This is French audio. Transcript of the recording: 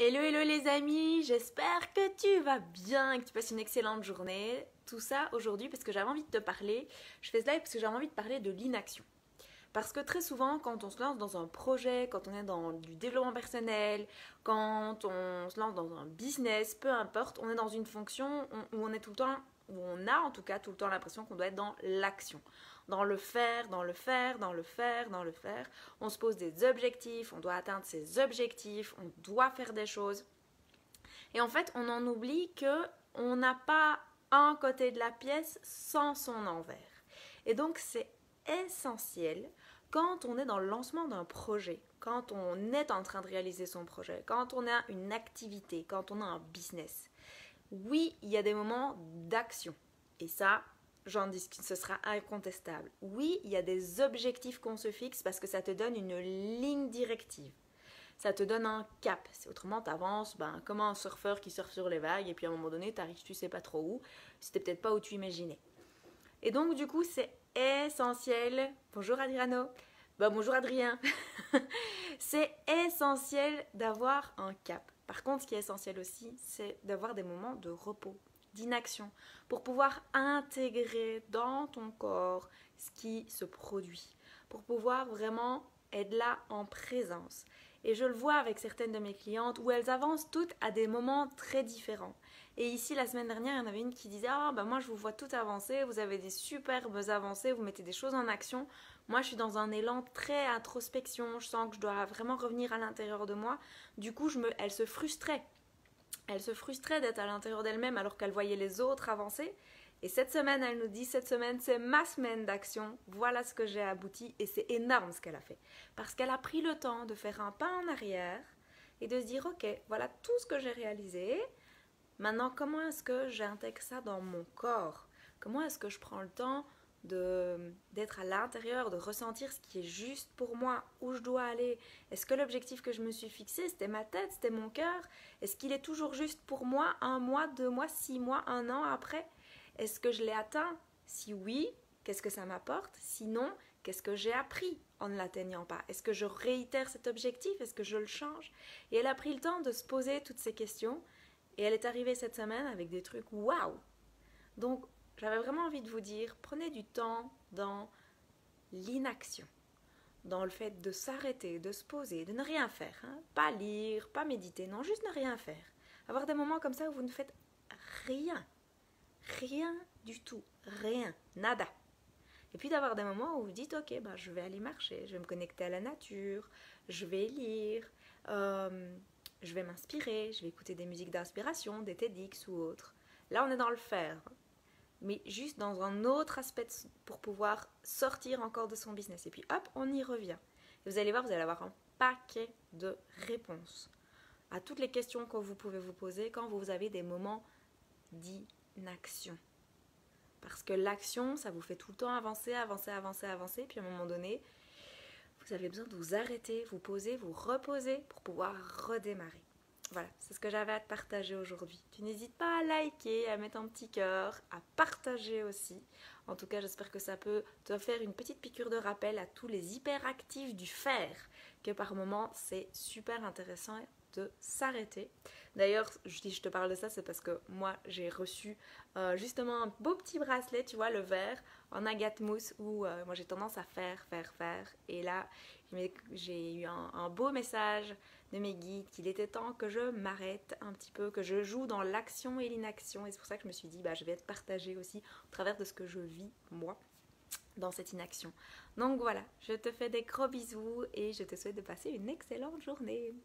Hello hello les amis, j'espère que tu vas bien et que tu passes une excellente journée. Tout ça aujourd'hui parce que j'avais envie de te parler, je fais ce live parce que j'avais envie de parler de l'inaction. Parce que très souvent quand on se lance dans un projet, quand on est dans du développement personnel, quand on se lance dans un business, peu importe, on est dans une fonction où on est tout le temps, où on a en tout cas tout le temps l'impression qu'on doit être dans l'action. Dans le faire, dans le faire, dans le faire, dans le faire. On se pose des objectifs, on doit atteindre ses objectifs, on doit faire des choses. Et en fait, on en oublie que on n'a pas un côté de la pièce sans son envers. Et donc, c'est essentiel quand on est dans le lancement d'un projet, quand on est en train de réaliser son projet, quand on a une activité, quand on a un business. Oui, il y a des moments d'action. Et ça, j'en discute, ce sera incontestable. Oui, il y a des objectifs qu'on se fixe parce que ça te donne une ligne directive. Ça te donne un cap. Autrement, tu avances comme un surfeur qui surfe sur les vagues et puis à un moment donné, tu arrives, tu sais pas trop où. C'était peut-être pas où tu imaginais. Et donc, du coup, c'est essentiel. Bonjour Adriano. Bonjour Adrien. C'est essentiel d'avoir un cap. Par contre, ce qui est essentiel aussi, c'est d'avoir des moments de repos, d'inaction, pour pouvoir intégrer dans ton corps ce qui se produit, pour pouvoir vraiment être là en présence. Et je le vois avec certaines de mes clientes où elles avancent toutes à des moments très différents. Et ici, la semaine dernière, il y en avait une qui disait « Ah, moi je vous vois toutes avancer, vous avez des superbes avancées, vous mettez des choses en action. Moi, je suis dans un élan très introspection, je sens que je dois vraiment revenir à l'intérieur de moi. » Du coup, elle se frustrait. Elle se frustrait d'être à l'intérieur d'elle-même alors qu'elle voyait les autres avancer. Et cette semaine, elle nous dit, cette semaine, c'est ma semaine d'action. Voilà ce que j'ai abouti. Et c'est énorme ce qu'elle a fait. Parce qu'elle a pris le temps de faire un pas en arrière et de se dire, ok, voilà tout ce que j'ai réalisé. Maintenant, comment est-ce que j'intègre ça dans mon corps? Comment est-ce que je prends le temps d'être à l'intérieur, de ressentir ce qui est juste pour moi, où je dois aller? Est-ce que l'objectif que je me suis fixé, c'était ma tête, c'était mon cœur? Est-ce qu'il est toujours juste pour moi, 1 mois, 2 mois, 6 mois, 1 an après? Est-ce que je l'ai atteint? Si oui, qu'est-ce que ça m'apporte? Sinon, qu'est-ce que j'ai appris en ne l'atteignant pas? Est-ce que je réitère cet objectif? Est-ce que je le change? Et elle a pris le temps de se poser toutes ces questions. Et elle est arrivée cette semaine avec des trucs waouh! Donc, j'avais vraiment envie de vous dire, prenez du temps dans l'inaction, dans le fait de s'arrêter, de se poser, de ne rien faire. Pas lire, pas méditer, non, juste ne rien faire. Avoir des moments comme ça où vous ne faites rien. Rien du tout. Rien. Nada. Et puis d'avoir des moments où vous dites, ok, je vais aller marcher, je vais me connecter à la nature, je vais lire, je vais m'inspirer, je vais écouter des musiques d'inspiration, des TEDx ou autres. Là, on est dans le faire, mais juste dans un autre aspect pour pouvoir sortir encore de son business. Et puis hop, on y revient. Et vous allez voir, vous allez avoir un paquet de réponses à toutes les questions que vous pouvez vous poser quand vous avez des moments d'inaction. Parce que l'action, ça vous fait tout le temps avancer, avancer, avancer, avancer. Puis à un moment donné, vous avez besoin de vous arrêter, vous poser, vous reposer pour pouvoir redémarrer. Voilà, c'est ce que j'avais à te partager aujourd'hui. Tu n'hésites pas à liker, à mettre un petit cœur, à partager aussi. En tout cas, j'espère que ça peut te faire une petite piqûre de rappel à tous les hyperactifs du faire, que par moment, c'est super intéressant de s'arrêter. D'ailleurs, je te parle de ça, c'est parce que moi, j'ai reçu justement un beau petit bracelet, tu vois, le vert, en agate mousse, où moi, j'ai tendance à faire. Et là, j'ai eu un beau message de mes guides qu'il était temps que je m'arrête un petit peu, que je joue dans l'action et l'inaction. Et c'est pour ça que je me suis dit, je vais te partager aussi au travers de ce que je vis, moi, dans cette inaction. Donc voilà, je te fais des gros bisous et je te souhaite de passer une excellente journée.